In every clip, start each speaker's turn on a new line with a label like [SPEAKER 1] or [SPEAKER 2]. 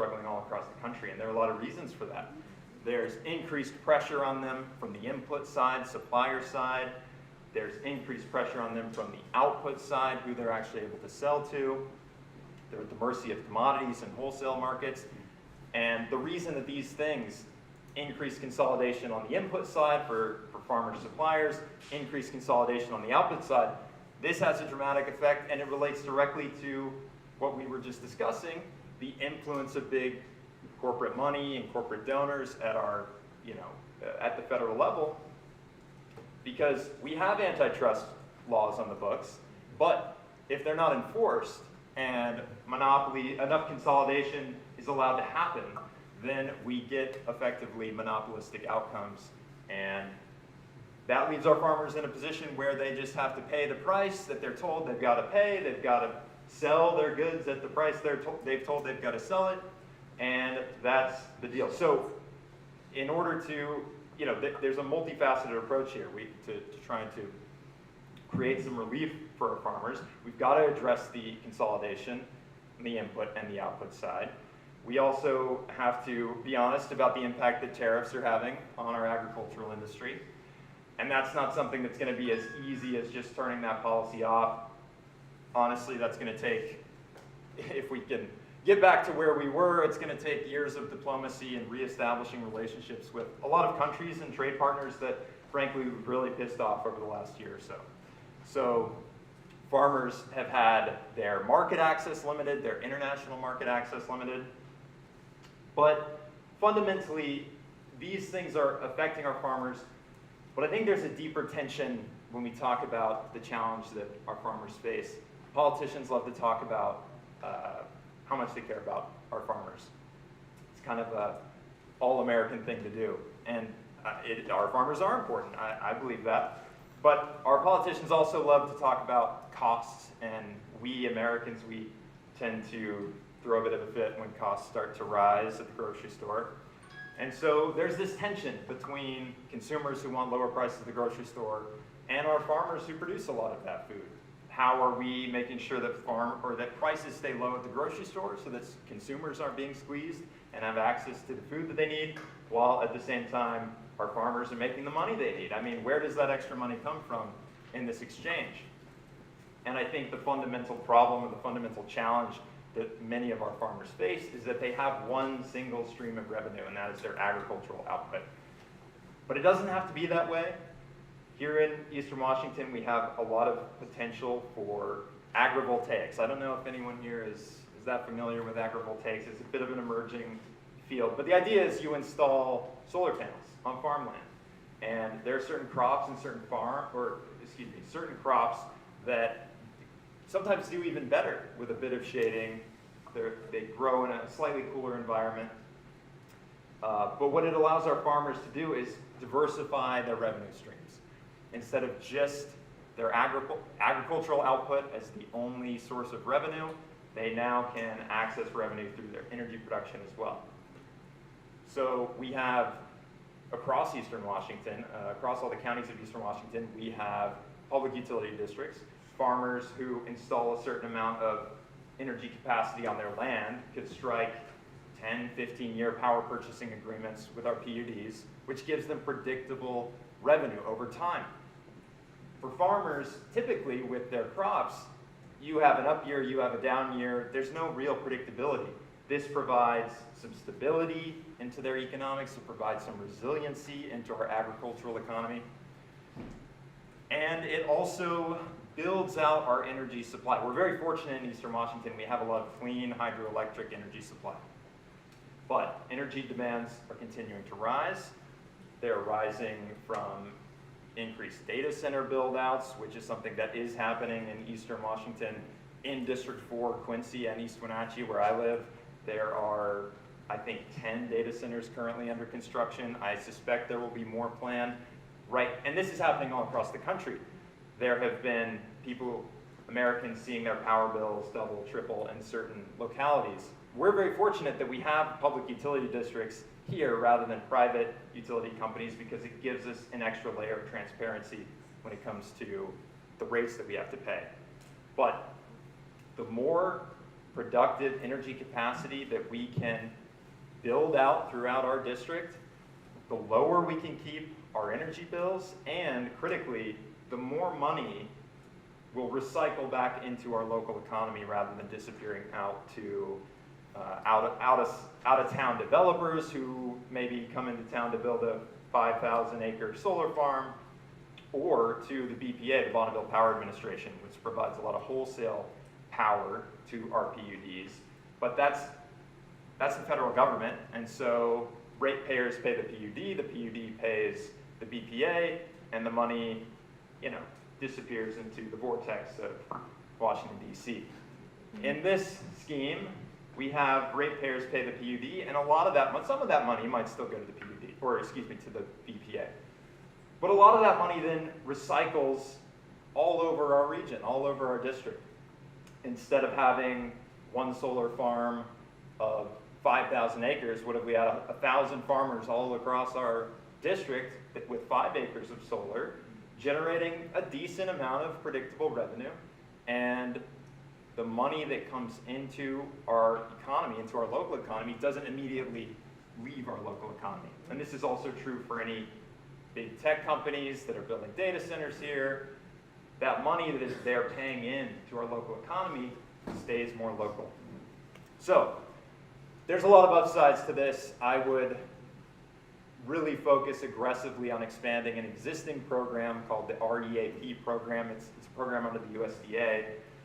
[SPEAKER 1] struggling all across the country, and there are a lot of reasons for that. There's increased pressure on them from the input side, supplier side. There's increased pressure on them from the output side, who they're actually able to sell to. They're at the mercy of commodities and wholesale markets. And the reason that these things increase consolidation on the input side for farmer suppliers, increase consolidation on the output side, this has a dramatic effect, and it relates directly to what we were just discussing, the influence of big corporate money and corporate donors at our, at the federal level. Because we have antitrust laws on the books, but if they're not enforced and enough consolidation is allowed to happen, then we get effectively monopolistic outcomes. And that leaves our farmers in a position where they just have to pay the price that they're told they've got to pay. They've got to sell their goods at the price they've told they've got to sell it, and that's the deal. So in order to, there's a multifaceted approach here to trying to create some relief for our farmers. We've got to address the consolidation, the input and the output side. We also have to be honest about the impact that tariffs are having on our agricultural industry. And that's not something that's going to be as easy as just turning that policy off. Honestly, that's going to take, if we can get back to where we were, it's going to take years of diplomacy and reestablishing relationships with a lot of countries and trade partners that, frankly, we've really pissed off over the last year or so. So farmers have had their market access limited, their international market access limited. But fundamentally, these things are affecting our farmers. But I think there's a deeper tension when we talk about the challenge that our farmers face. Politicians love to talk about how much they care about our farmers. It's kind of an all-American thing to do. And our farmers are important, I believe that. But our politicians also love to talk about costs, and we Americans, we tend to throw a bit of a fit when costs start to rise at the grocery store. And so there's this tension between consumers who want lower prices at the grocery store and our farmers who produce a lot of that food. How are we making sure that that prices stay low at the grocery store so that consumers aren't being squeezed and have access to the food that they need, while at the same time our farmers are making the money they need? I mean, where does that extra money come from in this exchange? And I think the fundamental problem or the fundamental challenge that many of our farmers face is that they have one single stream of revenue, and that is their agricultural output. But it doesn't have to be that way. Here in Eastern Washington, we have a lot of potential for agrivoltaics. I don't know if anyone here is that familiar with agrivoltaics. It's a bit of an emerging field. But the idea is you install solar panels on farmland. And there are certain crops and certain certain crops that sometimes do even better with a bit of shading. They grow in a slightly cooler environment. But what it allows our farmers to do is diversify their revenue streams. Instead of just their agricultural output as the only source of revenue, they now can access revenue through their energy production as well. So we have, across Eastern Washington, across all the counties of Eastern Washington, we have public utility districts. Farmers who install a certain amount of energy capacity on their land could strike 10, 15-year power purchasing agreements with our PUDs, which gives them predictable revenue over time. For farmers, typically with their crops, you have an up year, you have a down year. There's no real predictability. This provides some stability into their economics. It provides some resiliency into our agricultural economy. And it also builds out our energy supply. We're very fortunate in Eastern Washington. We have a lot of clean hydroelectric energy supply. But energy demands are continuing to rise. They're rising from increased data center build-outs, which is something that is happening in Eastern Washington. In District 4, Quincy and East Wenatchee, where I live, there are, I think, 10 data centers currently under construction. I suspect there will be more planned. Right, and this is happening all across the country. There have been Americans seeing their power bills double, triple in certain localities. We're very fortunate that we have public utility districts here rather than private utility companies, because it gives us an extra layer of transparency when it comes to the rates that we have to pay. But the more productive energy capacity that we can build out throughout our district, the lower we can keep our energy bills, and critically, the more money will recycle back into our local economy rather than disappearing out to out-of-town developers who maybe come into town to build a 5,000-acre solar farm, or to the BPA, the Bonneville Power Administration, which provides a lot of wholesale power to our PUDs. But that's the federal government, and so ratepayers pay the PUD pays the BPA, and the money, disappears into the vortex of Washington, D.C. In this scheme, we have ratepayers pay the PUD, and some of that money might still go to the PUD, to the BPA. But a lot of that money then recycles all over our region, all over our district. Instead of having one solar farm of 5,000 acres, what if we had 1,000 farmers all across our district with 5 acres of solar, generating a decent amount of predictable revenue, and the money that comes into our economy, into our local economy, doesn't immediately leave our local economy. And this is also true for any big tech companies that are building data centers here. That money that is they're paying in to our local economy stays more local. So there's a lot of upsides to this. I would really focus aggressively on expanding an existing program called the REAP program. It's a program under the USDA,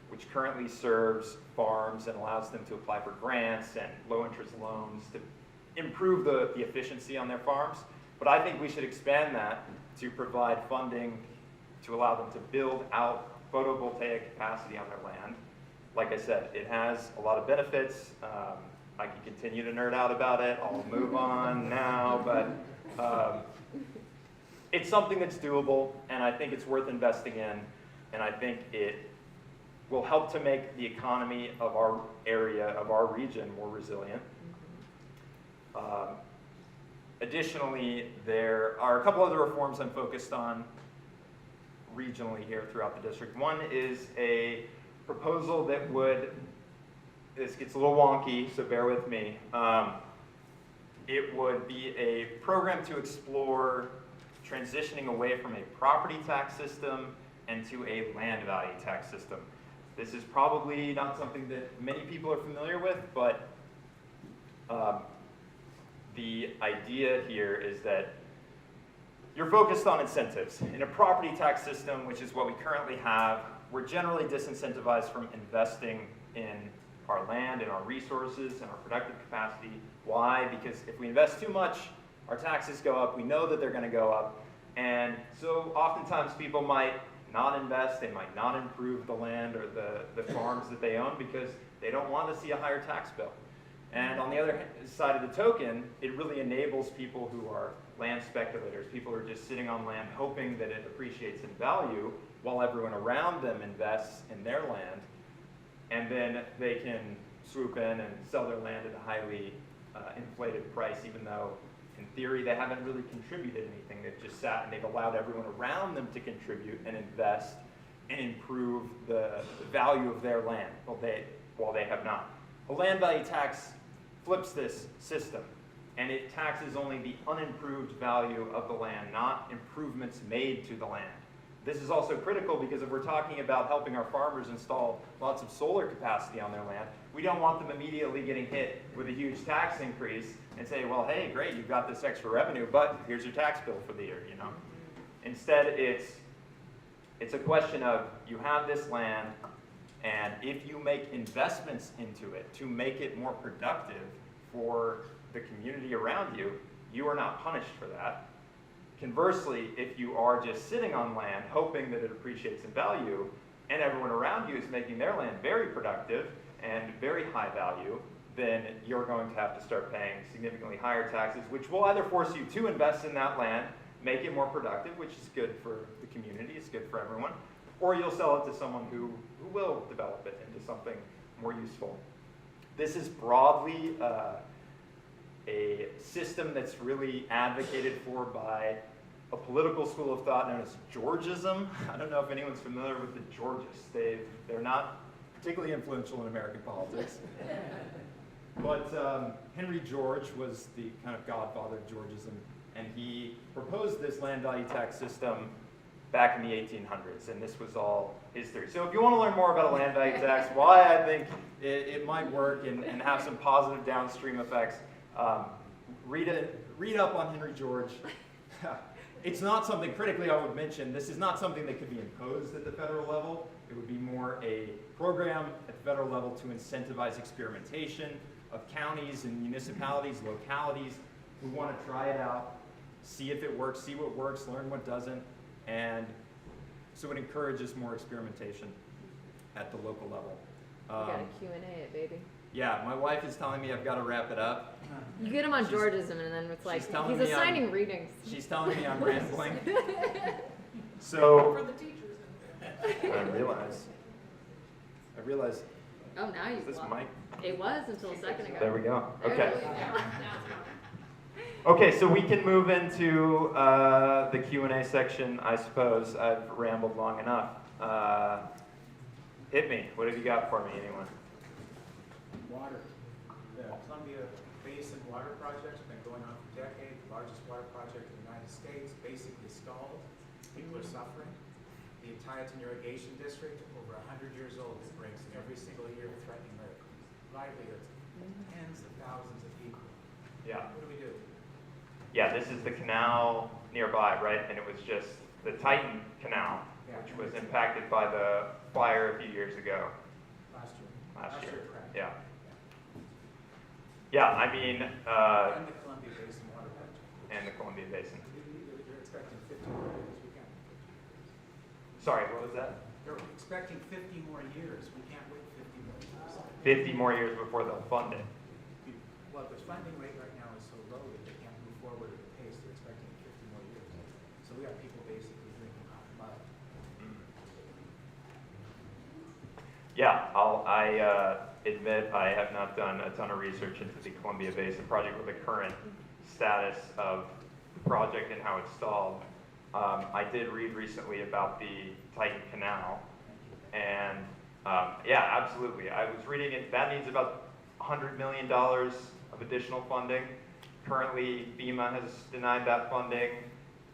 [SPEAKER 1] which currently serves farms and allows them to apply for grants and low-interest loans to improve the efficiency on their farms. But I think we should expand that to provide funding to allow them to build out photovoltaic capacity on their land. Like I said, it has a lot of benefits. I can continue to nerd out about it. I'll move on now, but it's something that's doable, and I think it's worth investing in, and I think it will help to make the economy of our area, of our region, more resilient. Additionally, there are a couple other reforms I'm focused on regionally here throughout the district. One is a proposal that would, this gets a little wonky, so bear with me. It would be a program to explore transitioning away from a property tax system and to a land value tax system. This is probably not something that many people are familiar with, but the idea here is that you're focused on incentives. In a property tax system, which is what we currently have, we're generally disincentivized from investing in our land and our resources and our productive capacity. Why? Because if we invest too much, our taxes go up. We know that they're going to go up. And so oftentimes people might not invest, they might not improve the land or the farms that they own because they don't want to see a higher tax bill. And on the other side of the token, it really enables people who are land speculators, people who are just sitting on land hoping that it appreciates in value while everyone around them invests in their land, and then they can swoop in and sell their land at a highly inflated price, even though in theory they haven't really contributed anything. They've just sat and they've allowed everyone around them to contribute and invest and improve the value of their land while they have not. A land value tax flips this system, and it taxes only the unimproved value of the land, not improvements made to the land. This is also critical because if we're talking about helping our farmers install lots of solar capacity on their land, we don't want them immediately getting hit with a huge tax increase and say, well, hey, great, you've got this extra revenue, but here's your tax bill for the year, Instead, it's a question of you have this land, and if you make investments into it to make it more productive for the community around you, you are not punished for that. Conversely, if you are just sitting on land hoping that it appreciates in value, and everyone around you is making their land very productive and very high value, then you're going to have to start paying significantly higher taxes, which will either force you to invest in that land, make it more productive, which is good for the community, it's good for everyone, or you'll sell it to someone who will develop it into something more useful. This is broadly a system that's really advocated for by a political school of thought known as Georgism. I don't know if anyone's familiar with the Georgists. They're not particularly influential in American politics. But Henry George was the kind of godfather of Georgism, and he proposed this land value tax system back in the 1800s, and this was all his theory. So if you want to learn more about a land value tax, why I think it might work and have some positive downstream effects, read up on Henry George. It's not something, critically I would mention, this is not something that could be imposed at the federal level. It would be more a program at the federal level to incentivize experimentation of counties and municipalities, localities who want to try it out, see if it works, see what works, learn what doesn't, and so it encourages more experimentation at the local level.
[SPEAKER 2] You got a Q&A it, baby.
[SPEAKER 1] Yeah, my wife is telling me I've got to wrap it up.
[SPEAKER 2] You get him on Georgism, and then it's like, he's assigning readings.
[SPEAKER 1] She's telling me I'm rambling. So,
[SPEAKER 3] For the teachers.
[SPEAKER 1] I realize.
[SPEAKER 2] Oh, now you
[SPEAKER 1] Is this mic?
[SPEAKER 2] It was until a second ago.
[SPEAKER 1] There we go.
[SPEAKER 2] There
[SPEAKER 1] Okay.
[SPEAKER 2] we go.
[SPEAKER 1] Okay, so we can move into the Q&A section, I suppose. I've rambled long enough. Hit me. What have you got for me, anyone?
[SPEAKER 4] Water. The Columbia Basin Water Project's been going on for decades, the largest water project in the United States, basically stalled. People are suffering. The Atayatan Irrigation District, over 100 years old, it breaks every single year, threatening their livelihoods. Tens of thousands of people.
[SPEAKER 1] Yeah.
[SPEAKER 4] What do we do?
[SPEAKER 1] Yeah, this is the canal nearby, right? And it was just the Titan Canal, which was impacted by the fire a few years ago.
[SPEAKER 4] Last year. Correct.
[SPEAKER 1] Yeah. Yeah, I mean,
[SPEAKER 4] And the Columbia Basin Water Project.
[SPEAKER 1] and the Columbia Basin.
[SPEAKER 4] They're expecting 50 more years. We can't.
[SPEAKER 1] Sorry, what was that?
[SPEAKER 4] They're expecting 50 more years. We can't wait 50 more years.
[SPEAKER 1] 50 more years before they'll fund it.
[SPEAKER 4] Well, the funding rate right now is so low that they can't move forward at the pace they're expecting 50 more years. So we got people basically drinking hot mud.
[SPEAKER 1] Yeah, I admit I have not done a ton of research into the Columbia Basin project or the current status of the project and how it's stalled. I did read recently about the Titan Canal, and yeah, absolutely. I was reading it, that needs about $100 million of additional funding. Currently, FEMA has denied that funding.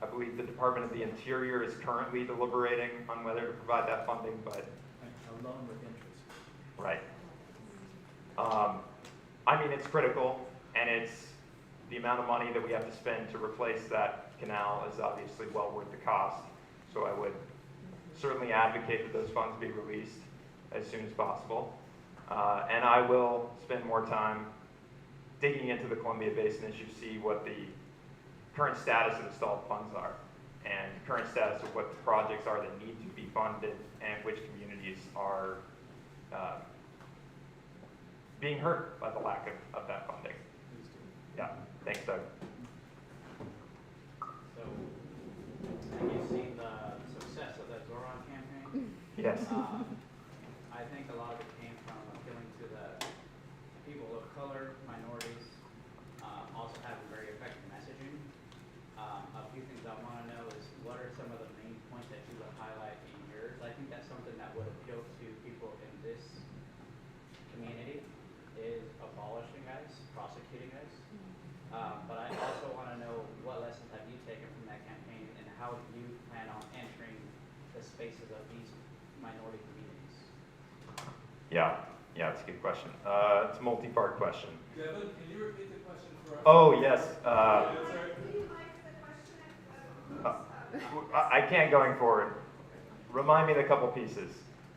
[SPEAKER 1] I believe the Department of the Interior is currently deliberating on whether to provide that funding, but
[SPEAKER 4] A loan with interest.
[SPEAKER 1] right. I mean, it's critical, and it's the amount of money that we have to spend to replace that canal is obviously well worth the cost. So I would certainly advocate that those funds be released as soon as possible. And I will spend more time digging into the Columbia Basin as you see what the current status of the stalled funds are and current status of what the projects are that need to be funded and which communities are being hurt by the lack of that funding. Yeah, thanks, Doug.
[SPEAKER 5] So, have you seen the success of the Zoran campaign?
[SPEAKER 1] Yes.
[SPEAKER 5] I think a lot of it came from appealing to the people of color, minorities, also having very effective messaging. A few things I want to know is what are some of the main points that you would highlight in yours? I think that's something that would appeal to people in this community is abolishing ICE, prosecuting ICE. But I also want to know what lessons have you taken from that campaign and how do you plan on entering the spaces of these minority communities?
[SPEAKER 1] Yeah, it's a good question. It's a multi-part question.
[SPEAKER 3] Devin, can you repeat the question for us?
[SPEAKER 1] Oh, yes.
[SPEAKER 3] Sorry.
[SPEAKER 1] I can't going forward. Remind me of a couple pieces.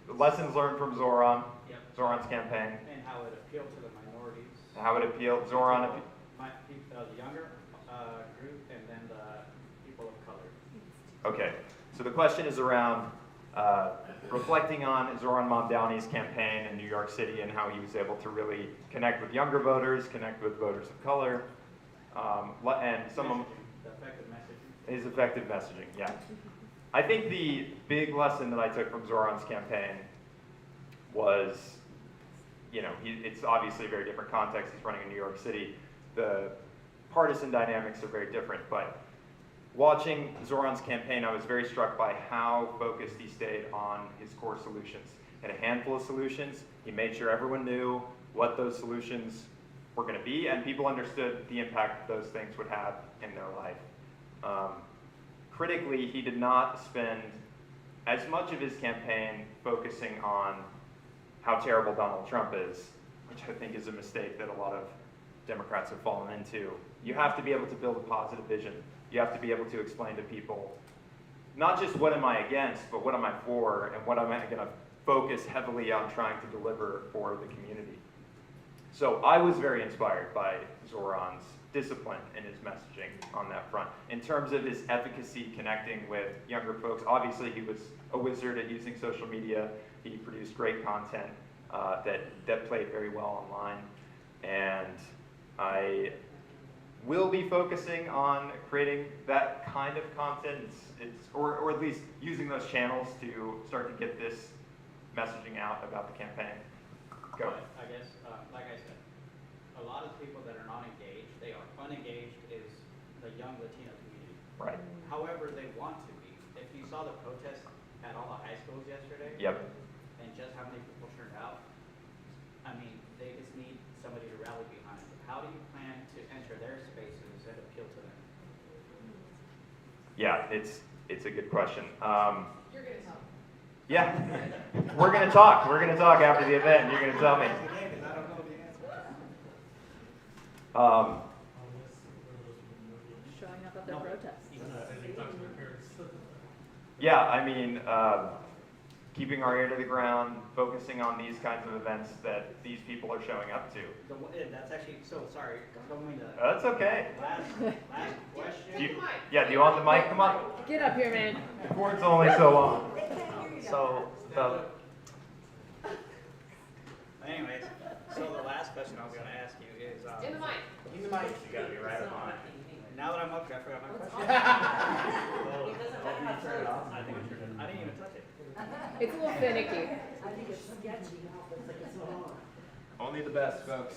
[SPEAKER 1] The lessons learned from Zoran,
[SPEAKER 5] Yep.
[SPEAKER 1] Zoran's campaign,
[SPEAKER 5] And how it appealed to the minorities.
[SPEAKER 1] how it appealed. Zoran,
[SPEAKER 5] The younger group and then the people of color.
[SPEAKER 1] okay. So the question is around reflecting on Zoran Mamdani's campaign in New York City and how he was able to really connect with younger voters, connect with voters of color, and some of
[SPEAKER 5] The effective messaging.
[SPEAKER 1] his effective messaging, yeah. I think the big lesson that I took from Zoran's campaign was, it's obviously a very different context. He's running in New York City. The partisan dynamics are very different, but watching Zoran's campaign, I was very struck by how focused he stayed on his core solutions. had a handful of solutions. He made sure everyone knew what those solutions were going to be, and people understood the impact those things would have in their life. Critically, he did not spend as much of his campaign focusing on how terrible Donald Trump is, which I think is a mistake that a lot of Democrats have fallen into. You have to be able to build a positive vision. You have to be able to explain to people not just what am I against, but what am I for, and what am I going to focus heavily on trying to deliver for the community. So I was very inspired by Zoran's discipline in his messaging on that front. In terms of his efficacy connecting with younger folks, obviously he was a wizard at using social media. He produced great content that played very well online. And I will be focusing on creating that kind of content, or at least using those channels to start to get this messaging out about the campaign. Go.
[SPEAKER 5] But I guess, like I said, a lot of people that are not engaged, they are unengaged, is the young Latino community.
[SPEAKER 1] Right.
[SPEAKER 5] However, they want to be. If you saw the protest at all the high schools yesterday,
[SPEAKER 1] Yep.
[SPEAKER 5] and just how many people turned out, I mean, they just need somebody to rally behind. How do you plan to enter their spaces and appeal to them?
[SPEAKER 1] Yeah, it's a good question.
[SPEAKER 2] You're gonna tell.
[SPEAKER 1] Yeah, we're gonna talk. We're gonna talk after the event. You're gonna tell me.
[SPEAKER 4] I don't know the answer.
[SPEAKER 2] Showing up at their protest.
[SPEAKER 1] Yeah, I mean, keeping our ear to the ground, focusing on these kinds of events that these people are showing up to.
[SPEAKER 5] That's actually, so sorry, I don't mean to.
[SPEAKER 1] That's okay.
[SPEAKER 5] Last question.
[SPEAKER 1] Do you want the mic? Come on.
[SPEAKER 2] Get up here, man.
[SPEAKER 1] The cord's only so long.
[SPEAKER 5] So, anyways, so the last question I was gonna ask you is,
[SPEAKER 2] In the mic.
[SPEAKER 5] in the mic, you gotta be right up on it. Now that I'm up here, I forgot my question. I didn't even touch it.
[SPEAKER 2] It's a little finicky.
[SPEAKER 1] Only the best, folks.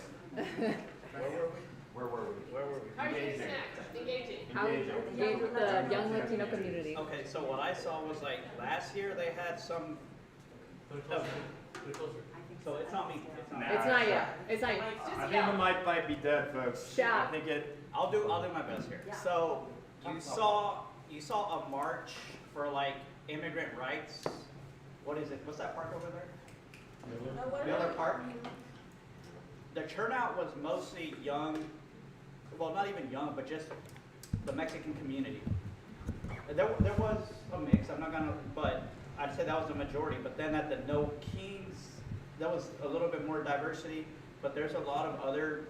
[SPEAKER 1] Where were we?
[SPEAKER 2] How are you gonna connect? Engaging. How engage with the young Latino community.
[SPEAKER 5] Okay, so what I saw was like, last year they had some. So it's not me.
[SPEAKER 2] It's not yet. It's not yet.
[SPEAKER 1] I think the mic might be dead, folks.
[SPEAKER 2] Shout.
[SPEAKER 1] I think it.
[SPEAKER 5] I'll do my best here. So you saw a march for like immigrant rights. What is it? What's that park over there? Miller Park. The turnout was mostly young, well, not even young, but just the Mexican community. There was a mix. I'm not gonna, but I'd say that was the majority. But then at the No Kings, there was a little bit more diversity. But there's a lot of other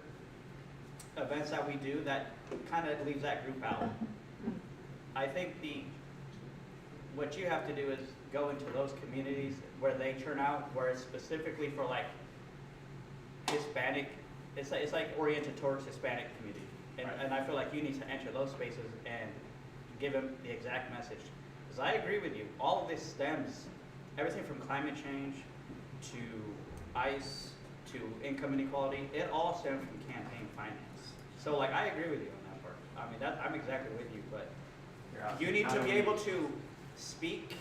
[SPEAKER 5] events that we do that kind of leaves that group out. I think what you have to do is go into those communities where they turn out, where it's specifically for like Hispanic, it's like oriented towards Hispanic community. And I feel like you need to enter those spaces and give them the exact message. Because I agree with you, all of this stems, everything from climate change to ICE to income inequality, it all stems from campaign finance. So like, I agree with you on that part. I mean, I'm exactly with you, but you need to be able to speak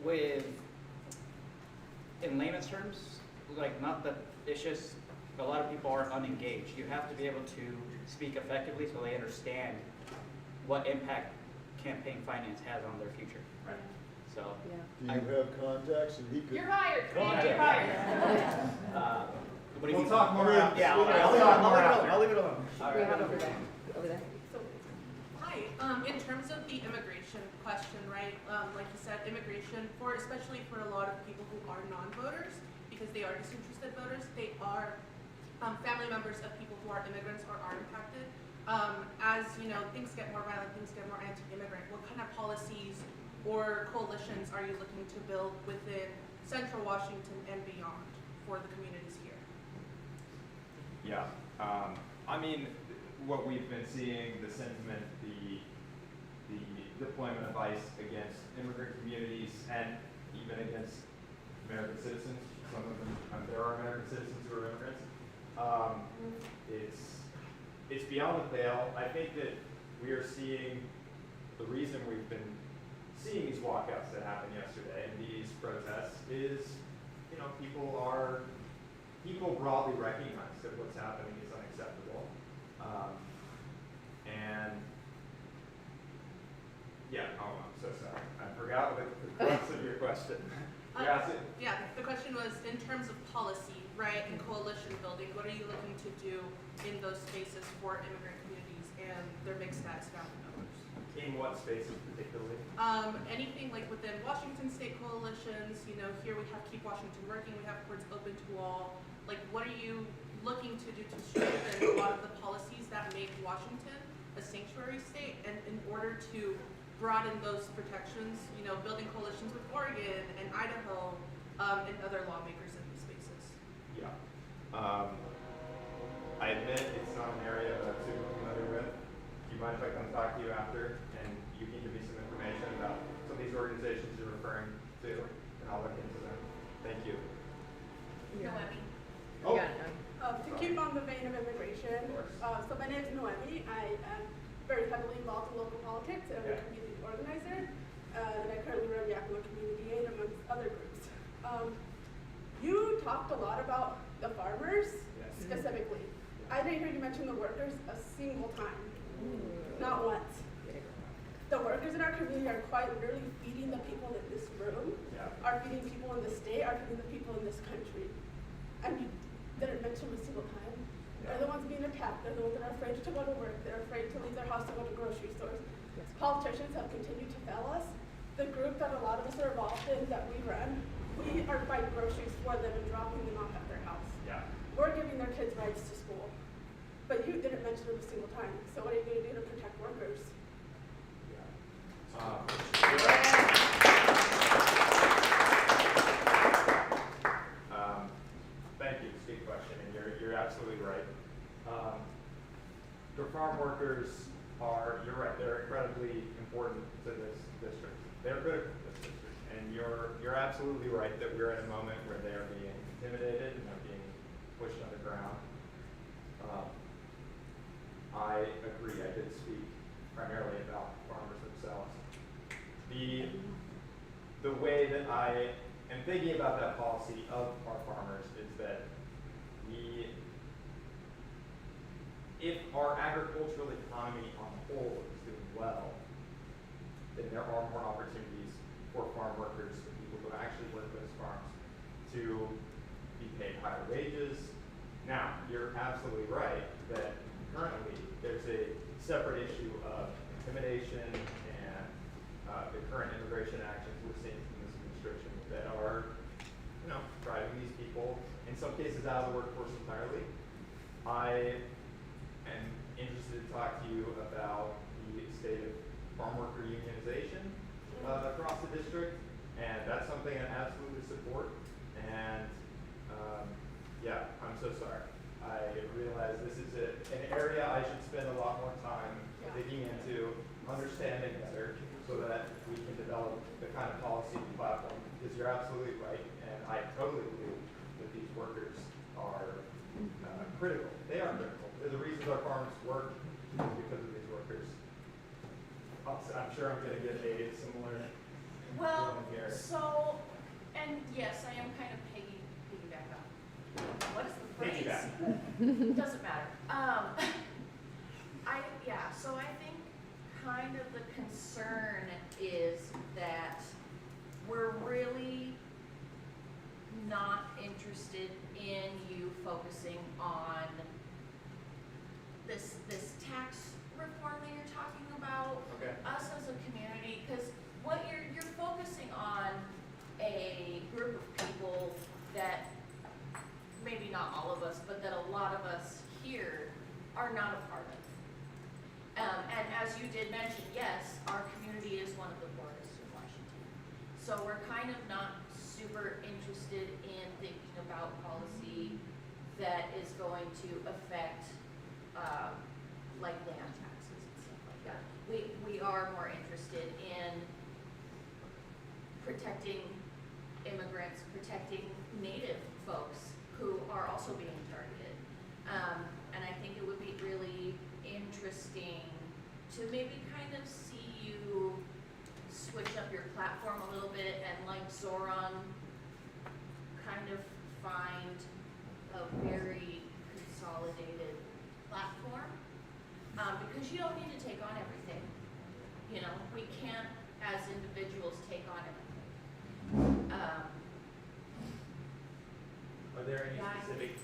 [SPEAKER 5] with, in layman's terms, like not that, it's just a lot of people are unengaged. You have to be able to speak effectively so they understand what impact campaign finance has on their future.
[SPEAKER 1] Right.
[SPEAKER 5] So,
[SPEAKER 6] Do you have contacts that he could?
[SPEAKER 2] You're hired.
[SPEAKER 6] Contact.
[SPEAKER 2] You're hired.
[SPEAKER 5] what do you
[SPEAKER 1] We'll
[SPEAKER 5] think?
[SPEAKER 1] talk more after.
[SPEAKER 5] Yeah,
[SPEAKER 1] We'll talk more after.
[SPEAKER 5] I'll leave it alone.
[SPEAKER 2] We have over there. Over there.
[SPEAKER 7] Hi, in terms of the immigration question, right, like you said, immigration, especially for a lot of people who are non-voters, because they are disinterested voters, they are family members of people who are immigrants or are impacted. As you know, things get more violent, things get more anti-immigrant. What kind of policies or coalitions are you looking to build within Central Washington and beyond for the communities here?
[SPEAKER 1] Yeah, I mean, what we've been seeing, the sentiment, the deployment of ICE against immigrant communities and even against American citizens. Some of them, there are American citizens who are immigrants. It's beyond the pale. I think that we are seeing the reason we've been seeing these walkouts that happened yesterday and these protests is people broadly recognize that what's happening is unacceptable. And yeah, oh, I'm so sorry. I forgot the crux of your question.
[SPEAKER 7] Yeah, the question was in terms of policy, right, and coalition building, what are you looking to do in those spaces for immigrant communities and their mixed status family members?
[SPEAKER 1] In what spaces particularly?
[SPEAKER 7] Anything like within Washington state coalitions, here we have Keep Washington Working, we have Courts Open to All. Like, what are you looking to do to strengthen a lot of the policies that make Washington a sanctuary state, and in order to broaden those protections, building coalitions with Oregon and Idaho, and other lawmakers in these spaces?
[SPEAKER 1] Yeah. I admit it's not an area that I'm super familiar with. Do you mind if I come talk to you after and you can give me some information about some of these organizations you're referring to, and I'll look into them. Thank you.
[SPEAKER 8] Noemi.
[SPEAKER 1] Oh.
[SPEAKER 2] Yeah, no.
[SPEAKER 8] To keep on the vein of immigration, so my name is Noemi. I am very heavily involved in local politics. I'm a community organizer, and I currently run Yakima Community Aid amongst other groups. You talked a lot about the farmers specifically. I didn't hear you mention the workers a single time, not once. The workers in our community are quite literally feeding the people in this room, are feeding people in the state, are feeding the people in this country. And you didn't mention a single time. They're the ones being attacked. They're the ones that are afraid to go to work. They're afraid to leave their house to go to grocery stores. Politicians have continued to fail us. The group that a lot of us are involved in that we run, we are buying groceries for them and dropping them off at their house.
[SPEAKER 1] Yeah.
[SPEAKER 8] We're giving their kids rides to school. But you didn't mention it a single time. So what are you going to do to protect workers?
[SPEAKER 1] Thank you. It's a good question, and you're absolutely right. The farm workers you're right, they're incredibly important to this district. They're critical to this district, and you're absolutely right that we're at a moment where they are being intimidated and they're being pushed underground. I agree. I did speak primarily about farmers themselves. The way that I am thinking about that policy of our farmers is that if our agricultural economy on the whole is doing well, then there are more opportunities for farm workers, the people who actually work those farms, to be paid higher wages. Now, you're absolutely right that currently there's a separate issue of intimidation and the current immigration actions we're seeing from this administration that are, driving these people, in some cases, out of the workforce entirely. I am interested to talk to you about the state of farm worker unionization across the district, and that's something I absolutely support. And I'm so sorry. I realize this is an area I should spend a lot more time digging into, understanding better, so that we can develop the kind of policy and platform, because you're absolutely right, and I totally believe that these workers are critical. They are critical. They're the reasons our farms work is because of these workers. I'm sure I'm going to get a similar
[SPEAKER 9] Well,
[SPEAKER 1] feeling here.
[SPEAKER 9] so, and yes, I am kind of piggyback on. What is the phrase?
[SPEAKER 1] Piggyback.
[SPEAKER 9] Doesn't matter. So I think kind of the concern is that we're really not interested in you focusing on this tax reform that you're talking about.
[SPEAKER 1] Okay.
[SPEAKER 9] Us as a community, because what you're focusing on a group of people that maybe not all of us, but that a lot of us here are not a part of. And as you did mention, yes, our community is one of the poorest in Washington. So we're kind of not super interested in thinking about policy that is going to affect like land taxes and stuff like that. We are more interested in protecting immigrants, protecting Native folks who are also being targeted. And I think it would be really interesting to maybe kind of see you switch up your platform a little bit and like Zoran kind kind of find a very consolidated platform, because you don't need to take on everything. You know, we can't, as individuals, take on everything.
[SPEAKER 1] Are there any
[SPEAKER 9] Yeah,
[SPEAKER 1] specific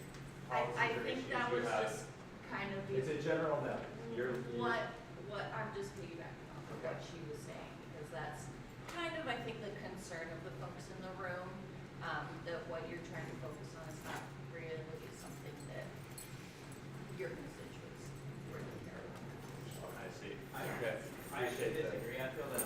[SPEAKER 9] I
[SPEAKER 1] policies or
[SPEAKER 9] think
[SPEAKER 1] issues
[SPEAKER 9] that
[SPEAKER 1] you
[SPEAKER 9] was
[SPEAKER 1] have?
[SPEAKER 9] just kind of
[SPEAKER 1] It's a general note.
[SPEAKER 9] what I'm just piggybacking off of what she was saying, because that's kind of, I think, the concern of the folks in the room, that what you're trying to focus on is not really something that your constituents really care about.
[SPEAKER 1] I see.
[SPEAKER 5] I actually disagree. I feel that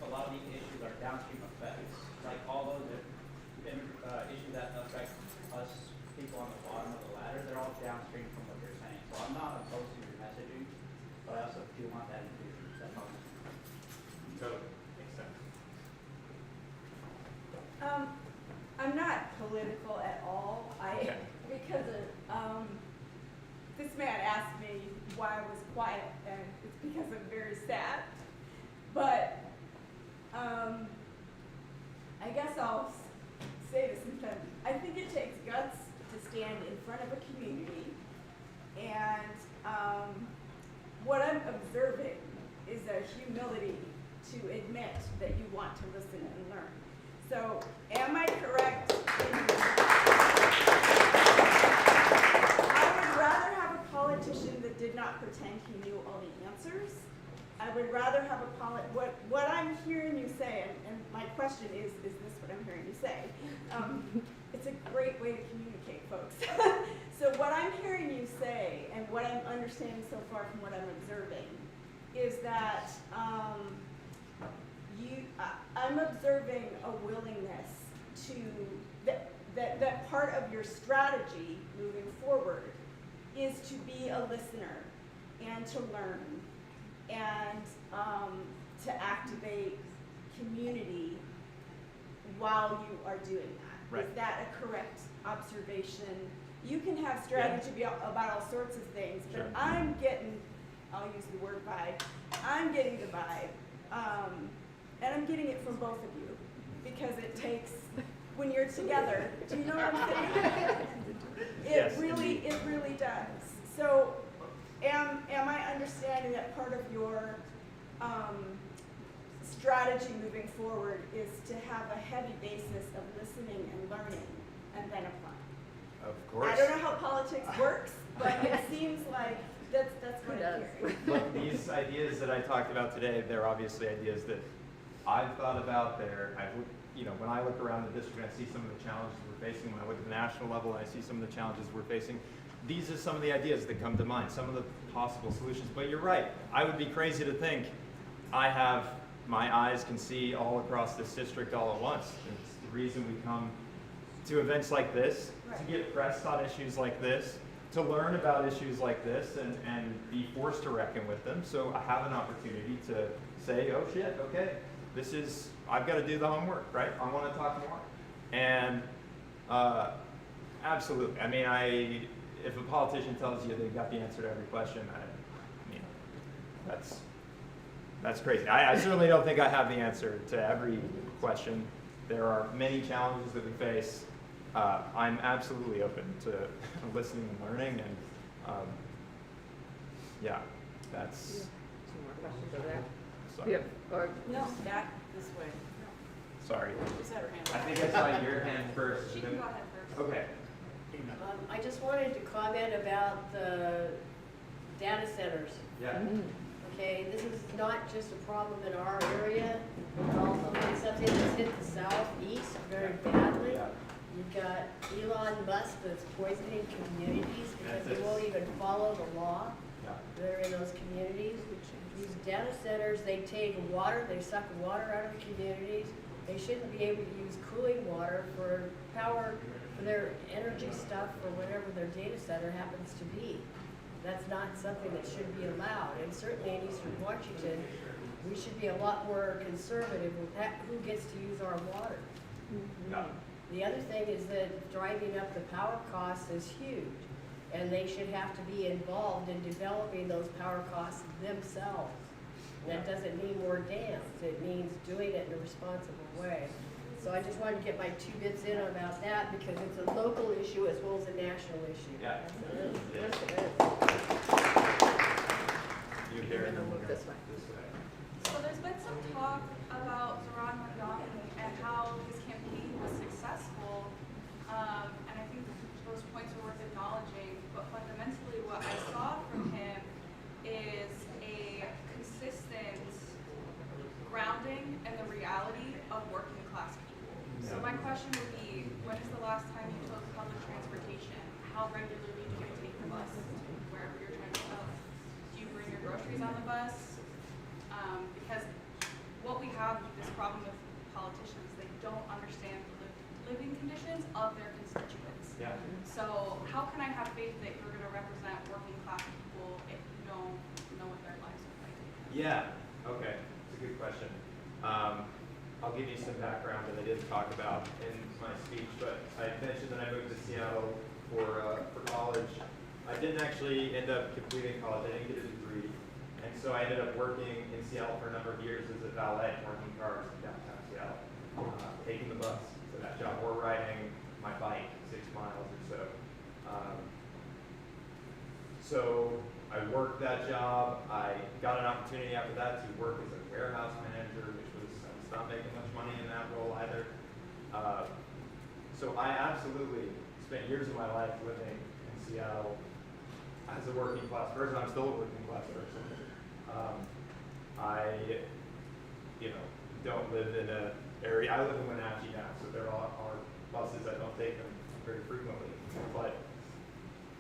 [SPEAKER 5] a lot of these issues are downstream effects, like all those issues that affect us people on the bottom of the ladder, they're all downstream from what you're saying. So I'm not opposed to your messaging, but I also do want that inclusion. That's all.
[SPEAKER 1] Totally. Makes sense.
[SPEAKER 10] I'm not political at all.
[SPEAKER 1] Okay.
[SPEAKER 10] Because this man asked me why I was quiet, and it's because I'm very sad. But I guess I'll say this in front. I think it takes guts to stand in front of a community, and what I'm observing is a humility to admit that you want to listen and learn. So, am I correct? I would rather have a politician that did not pretend he knew all the answers. I would rather have what I'm hearing you say, and my question is this what I'm hearing you say? It's a great way to communicate, folks. So what I'm hearing you say, and what I'm understanding so far from what I'm observing, is that I'm observing a willingness to, that part of your strategy moving forward is to be a listener and to learn and to activate community while you are doing that.
[SPEAKER 1] Right.
[SPEAKER 10] Is that a correct observation? You can have strategy about all sorts of things, but
[SPEAKER 1] Sure.
[SPEAKER 10] I'm getting, I'll use the word vibe, I'm getting the vibe. And I'm getting it from both of you, because it takes, when you're together, do you know what I'm saying?
[SPEAKER 1] Yes,
[SPEAKER 10] It really does. So, am I understanding that part of your strategy moving forward is to have a heavy basis of listening and learning and then applying?
[SPEAKER 1] Of course.
[SPEAKER 10] I don't know how politics works, but it seems like that's what
[SPEAKER 2] Who
[SPEAKER 10] I'm
[SPEAKER 2] does?
[SPEAKER 10] hearing.
[SPEAKER 1] Look, these ideas that I talked about today, they're obviously ideas that I've thought about. When I look around the district and I see some of the challenges we're facing, when I look at the national level and I see some of the challenges we're facing, these are some of the ideas that come to mind, some of the possible solutions. But you're right, I would be crazy to think my eyes can see all across this district all at once. It's the reason we come to events like this, to get pressed on issues like this, to learn about issues like this and be forced to reckon with them. So I have an opportunity to say, oh shit, okay, I've got to do the homework, right? I want to talk more. And absolutely, I mean, if a politician tells you they've got the answer to every question, that's crazy. I certainly don't think I have the answer to every question. There are many challenges that we face. I'm absolutely open to listening and learning, and that's.
[SPEAKER 2] Two more questions over there.
[SPEAKER 1] Sorry.
[SPEAKER 2] Yep. Or
[SPEAKER 10] No, back this way.
[SPEAKER 1] Sorry.
[SPEAKER 10] Is that her hand?
[SPEAKER 1] I think I saw your hand first.
[SPEAKER 7] She can go ahead first.
[SPEAKER 1] Okay.
[SPEAKER 11] I just wanted to comment about the data centers.
[SPEAKER 1] Yeah.
[SPEAKER 11] Okay, this is not just a problem in our area, it's also been something that's hit the southeast very badly.
[SPEAKER 1] Yeah.
[SPEAKER 11] You've got Elon Musk that's poisoning communities because
[SPEAKER 1] That's
[SPEAKER 11] they
[SPEAKER 1] it.
[SPEAKER 11] won't even follow the law
[SPEAKER 1] Yeah.
[SPEAKER 11] that are in those communities. These data centers, they take water, they suck water out of the communities. They shouldn't be able to use cooling water for power, for their energy stuff, or whatever their data center happens to be. That's not something that should be allowed. And certainly in Eastern Washington, we should be a lot more conservative with who gets to use our water.
[SPEAKER 1] Yeah.
[SPEAKER 11] The other thing is that driving up the power costs is huge, and they should have to be involved in developing those power costs themselves. And that doesn't mean more dams, it means doing it in a responsible way. So I just wanted to get my 2 bits in about that because it's a local issue as well as a national issue.
[SPEAKER 1] Yeah.
[SPEAKER 2] Yes, it is.
[SPEAKER 1] You
[SPEAKER 2] We're
[SPEAKER 1] here?
[SPEAKER 2] gonna move this way.
[SPEAKER 12] So there's been some talk about Zoran Mondani and how his campaign was successful, and I think those points are worth acknowledging, but fundamentally what I saw from him is a consistent grounding in the reality of working class people. So my question would be, when is the last time you took public transportation? How regularly do you take the bus to wherever you're trying to go? Do you bring your groceries on the bus? Because what we have with this problem with politicians, they don't understand the living conditions of their constituents.
[SPEAKER 1] Yeah.
[SPEAKER 12] So how can I have faith that you're going to represent working class people if you don't know what their lives are like?
[SPEAKER 1] Yeah, okay, it's a good question. I'll give you some background that I didn't talk about in my speech, but I mentioned that I moved to Seattle for college. I didn't actually end up completing college, I didn't get a degree. And so I ended up working in Seattle for a number of years as a valet, parking cars in downtown Seattle, taking the bus for that job, or riding my bike 6 miles or so. So I worked that job. I got an opportunity after that to work as a warehouse manager, which was, I was not making much money in that role either. So I absolutely spent years of my life living in Seattle as a working class person. I'm still a working class person. I, don't live in an area. I live in Wenatchee now, so there are buses. I don't take them very frequently. But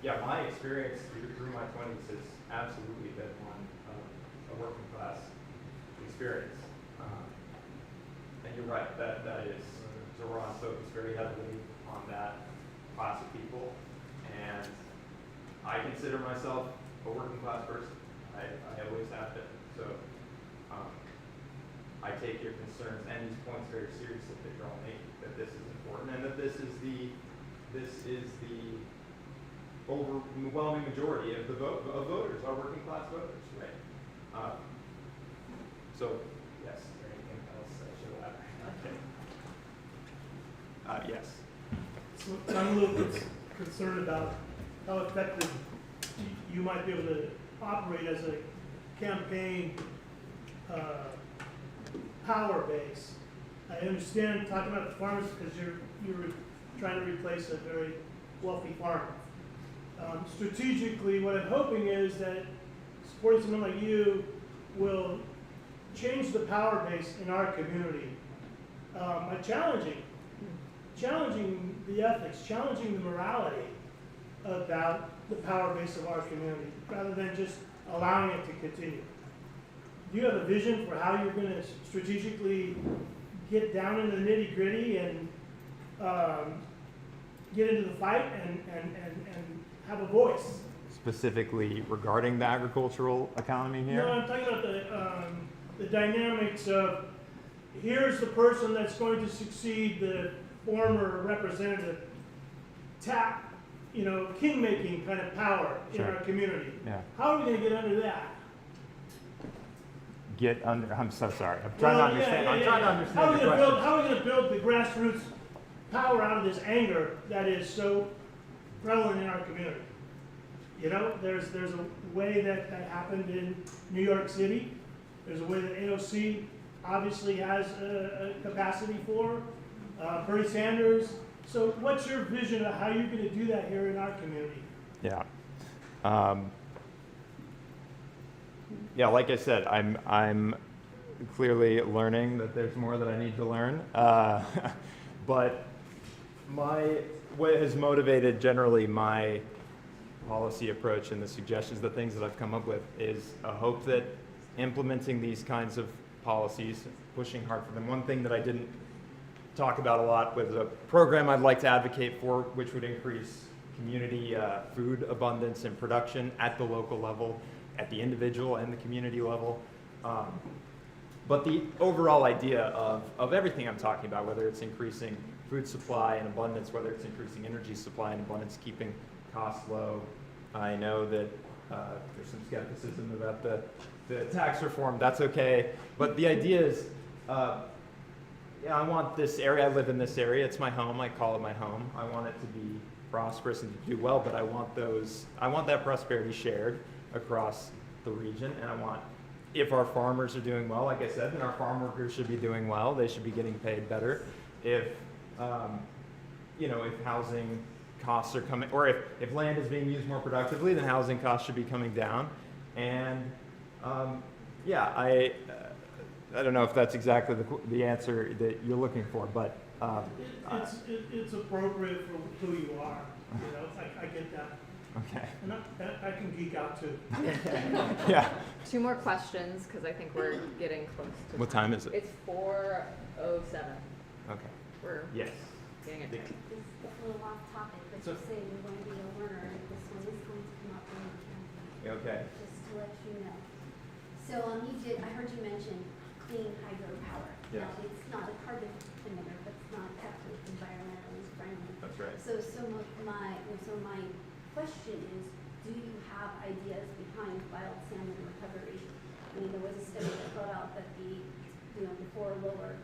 [SPEAKER 1] yeah, my experience through my 20s has absolutely been one of a working class experience. And you're right, that is Zoran focused very heavily on that class of people. And I consider myself a working class person. I always have been. So I take your concerns and these points very seriously that you're all making, that this is important and that this is the overwhelming majority of the voters are working class voters, right? So yes, is there anything else I should add? Okay. Yes.
[SPEAKER 3] So I'm a little bit concerned about how effective you might be able to operate as a campaign power base. I understand talking about the farmers because you're trying to replace a very wealthy farmer. Strategically, what I'm hoping is that supporting someone like you will change the power base in our community by challenging the ethics, challenging the morality about the power base of our community, rather than just allowing it to continue. Do you have a vision for how you're going to strategically get down into the nitty gritty and get into the fight and have a voice?
[SPEAKER 1] Specifically regarding the agricultural economy here?
[SPEAKER 3] No, I'm talking about the dynamics of here's the person that's going to succeed the former representative, king-making kind of power in our community.
[SPEAKER 1] Yeah.
[SPEAKER 3] How are we going to get under that?
[SPEAKER 1] I'm so sorry. I'm trying to understand. I'm trying to understand the question.
[SPEAKER 3] How are we going to build the grassroots power out of this anger that is so prevalent in our community? There's a way that happened in New York City. There's a way that AOC obviously has a capacity for. Bernie Sanders. So what's your vision of how you're going to do that here in our community?
[SPEAKER 1] Yeah. Yeah, like I said, I'm clearly learning that there's more that I need to learn. But what has motivated generally my policy approach and the suggestions, the things that I've come up with, is a hope that implementing these kinds of policies, pushing hard for them. One thing that I didn't talk about a lot was a program I'd like to advocate for, which would increase community food abundance and production at the local level, at the individual and the community level. But the overall idea of everything I'm talking about, whether it's increasing food supply and abundance, whether it's increasing energy supply and abundance, keeping costs low. I know that there's some skepticism about the tax reform. That's okay. But the idea is yeah, I want this area, I live in this area, it's my home, I call it my home. I want it to be prosperous and to do well, but I want that prosperity shared across the region, and I want, if our farmers are doing well, like I said, then our farm workers should be doing well, they should be getting paid better. If, if housing costs are coming, or if land is being used more productively, then housing costs should be coming down. And I don't know if that's exactly the answer that you're looking for, but
[SPEAKER 3] it's appropriate for who you are. You know, I get that.
[SPEAKER 1] okay.
[SPEAKER 3] And I can geek out too.
[SPEAKER 1] Yeah.
[SPEAKER 2] 2 more questions, because I think we're getting close to
[SPEAKER 1] What time is it?
[SPEAKER 2] It's 4:07.
[SPEAKER 1] Okay.
[SPEAKER 2] We're
[SPEAKER 1] Yes.
[SPEAKER 2] getting it.
[SPEAKER 13] This is a little off topic, but
[SPEAKER 1] So-
[SPEAKER 13] you say you want to be a learner, and this one is going to come up in the campaign,
[SPEAKER 1] Okay.
[SPEAKER 13] just to let you know. So, I heard you mention clean hydropower.
[SPEAKER 1] Yes.
[SPEAKER 13] Now, it's not a carbon emitter, but it's not exactly environmentally friendly.
[SPEAKER 1] That's right.
[SPEAKER 13] So my question is, do you have ideas behind wild salmon recovery? I mean, there was a study that brought out that the four lower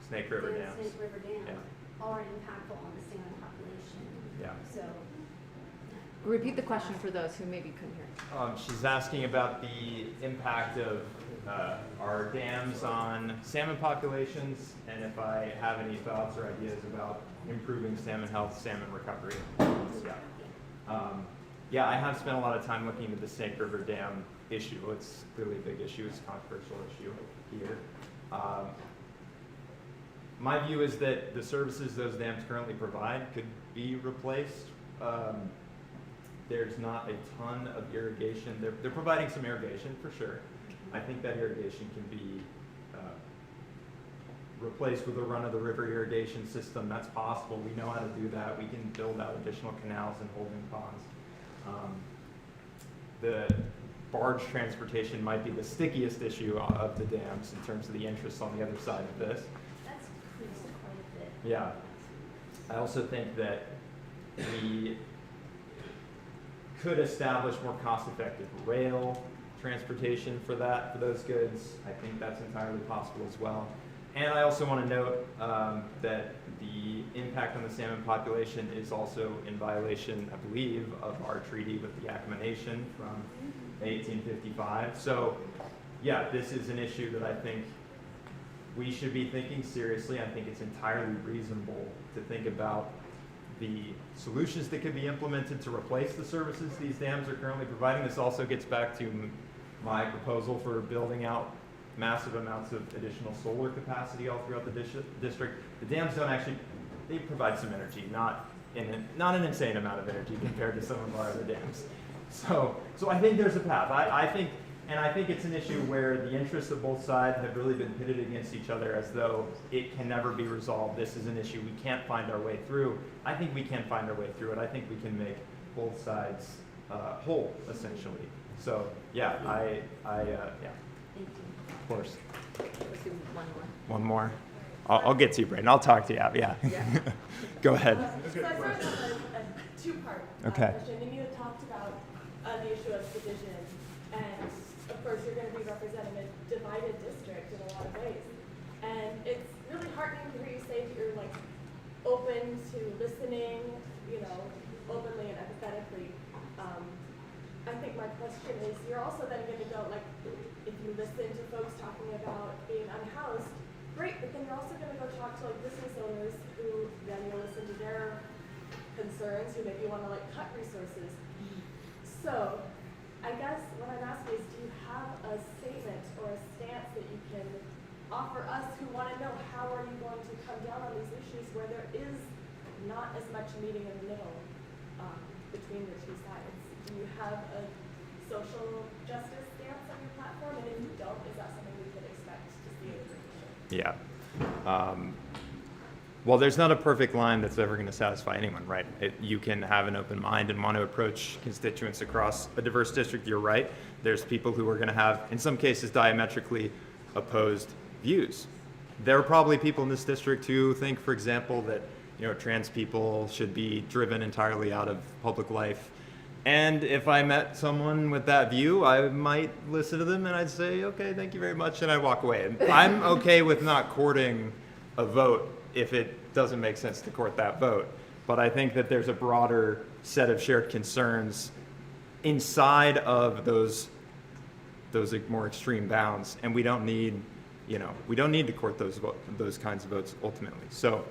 [SPEAKER 1] Snake River dams.
[SPEAKER 13] Snake River dams
[SPEAKER 1] Yeah.
[SPEAKER 13] are impactful on the salmon population.
[SPEAKER 1] Yeah.
[SPEAKER 13] So,
[SPEAKER 2] Repeat the question for those who maybe couldn't hear.
[SPEAKER 1] She's asking about the impact of our dams on salmon populations, and if I have any thoughts or ideas about improving salmon health, salmon recovery. Yeah, I have spent a lot of time looking into the Snake River Dam issue. It's clearly a big issue. It's a controversial issue here. My view is that the services those dams currently provide could be replaced. There's not a ton of irrigation. They're providing some irrigation for sure. I think that irrigation can be replaced with a run-of-the-river irrigation system. That's possible. We know how to do that. We can build out additional canals and holding ponds. The barge transportation might be the stickiest issue of the dams in terms of the interests on the other side of this.
[SPEAKER 13] that's increased quite a bit.
[SPEAKER 1] Yeah. I also think that we could establish more cost-effective rail transportation for those goods. I think that's entirely possible as well. And I also want to note that the impact on the salmon population is also in violation, I believe, of our treaty with the Yakama Nation from 1855. So, yeah, this is an issue that I think we should be thinking seriously. I think it's entirely reasonable to think about the solutions that could be implemented to replace the services these dams are currently providing. This also gets back to my proposal for building out massive amounts of additional solar capacity all throughout the district. The dams don't actually, they provide some energy, not an insane amount of energy compared to some of our other dams. So I think there's a path. I think it's an issue where the interests of both sides have really been pitted against each other as though it can never be resolved. This is an issue we can't find our way through. I think we can find our way through it. I think we can make both sides whole, essentially. So yeah, yeah.
[SPEAKER 13] Thank you.
[SPEAKER 1] Of course.
[SPEAKER 2] Let's do one more.
[SPEAKER 1] One more. I'll get to you, Brayden. I'll talk to you. Yeah.
[SPEAKER 2] Yeah.
[SPEAKER 1] Go ahead.
[SPEAKER 8] So I started with a two-part
[SPEAKER 1] Okay.
[SPEAKER 8] question, and you had talked about the issue of division, and of course you're going to be representing a divided district in a lot of ways, and it's really heartening to hear you say that you're like open to listening, openly and empathetically. I think my question is, you're also then going to go, like, if you listen to folks talking about being unhoused, great, but then you're also going to go talk to, like, business owners who then you'll listen to their concerns, who maybe want to, like, cut resources. So, I guess what I'm asking is, do you have a statement or a stance that you can offer us who want to know how are you going to come down on these issues where there is not as much meeting in the middle between the two sides? Do you have a social justice stance on your platform? And if you don't, is that something we could expect to see in the future?
[SPEAKER 1] Yeah. Well, there's not a perfect line that's ever going to satisfy anyone, right? You can have an open mind and want to approach constituents across a diverse district. You're right. There's people who are going to have, in some cases, diametrically opposed views. There are probably people in this district who think, for example, that trans people should be driven entirely out of public life. And if I met someone with that view, I might listen to them and I'd say, okay, thank you very much, and I'd walk away. And I'm okay with not courting a vote if it doesn't make sense to court that vote. But I think that there's a broader set of shared concerns inside of those more extreme bounds, and we don't need, we don't need to court those kinds of votes ultimately. So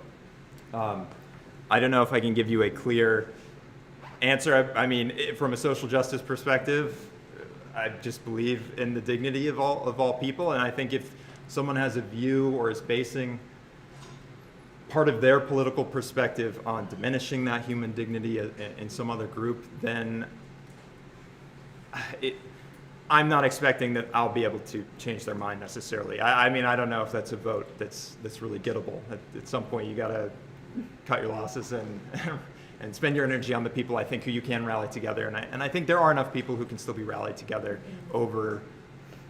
[SPEAKER 1] I don't know if I can give you a clear answer. I mean, from a social justice perspective, I just believe in the dignity of all people, and I think if someone has a view or is basing part of their political perspective on diminishing that human dignity in some other group, then I'm not expecting that I'll be able to change their mind necessarily. I mean, I don't know if that's a vote that's really gettable. At some point, you got to cut your losses and spend your energy on the people, I think, who you can rally together. And I think there are enough people who can still be rallied together over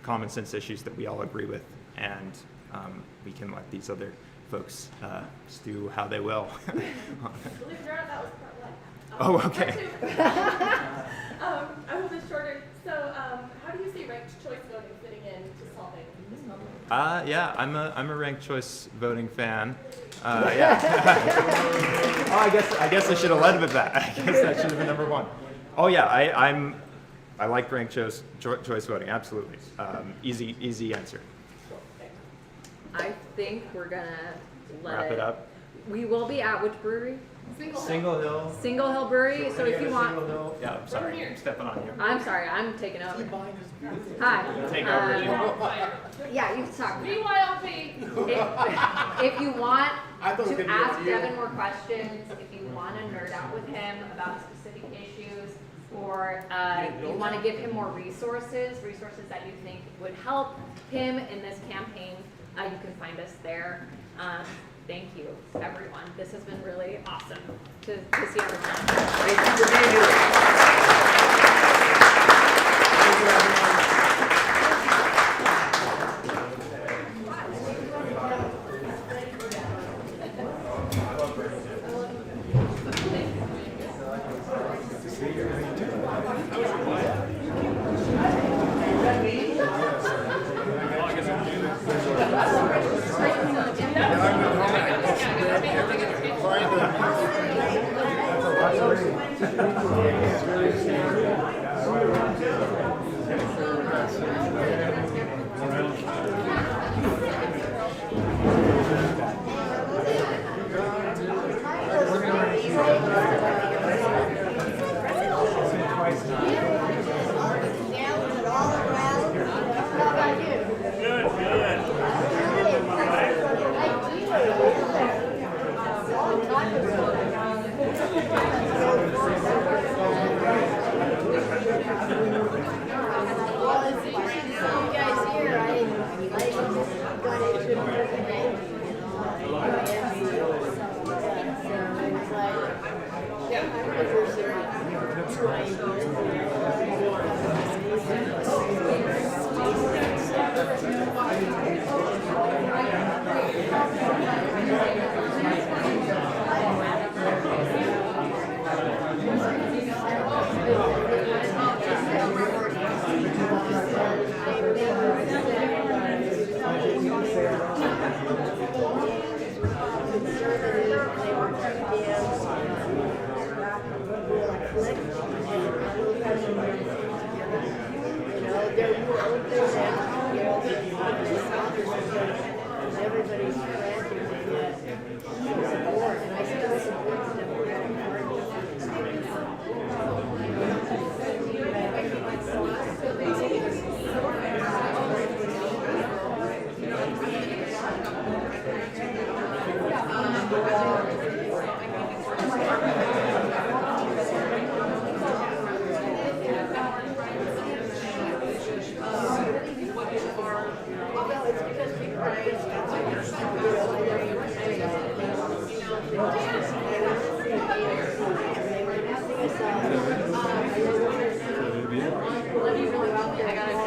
[SPEAKER 1] common sense issues that we all agree with. And we can let these other folks just do how they will.
[SPEAKER 8] Believe it or not, that was part one.
[SPEAKER 1] Oh, okay.
[SPEAKER 8] I will be shorter. So, how do you see ranked choice voting fitting into solving this problem?
[SPEAKER 1] Yeah, I'm a ranked choice voting fan. Yeah. Oh, I guess I should have led with that. I guess that should have been number one. Oh yeah, I like ranked choice voting. Absolutely. Easy answer.
[SPEAKER 2] I think we're gonna
[SPEAKER 1] Wrap it up.
[SPEAKER 2] We will be at which brewery?
[SPEAKER 1] Single Hill.
[SPEAKER 2] Single Hill Brewery. So if you want,
[SPEAKER 1] Single Hill. Yeah, I'm sorry. I'm stepping on you.
[SPEAKER 2] I'm sorry, I'm taking over. Hi.
[SPEAKER 1] Take over, Jim.
[SPEAKER 2] Yeah, you can talk.
[SPEAKER 9] BYOB.
[SPEAKER 2] If you want
[SPEAKER 4] I thought it was
[SPEAKER 2] to
[SPEAKER 4] gonna be
[SPEAKER 2] ask
[SPEAKER 4] up to you.
[SPEAKER 2] Devin more questions, if you want to nerd out with him about specific issues, or you want to give him more resources that you think would help him in this campaign, you can find us there. Thank you, everyone. This has been really awesome to see everyone.
[SPEAKER 1] Thank you for being here. Thank you, everyone.
[SPEAKER 2] I gotta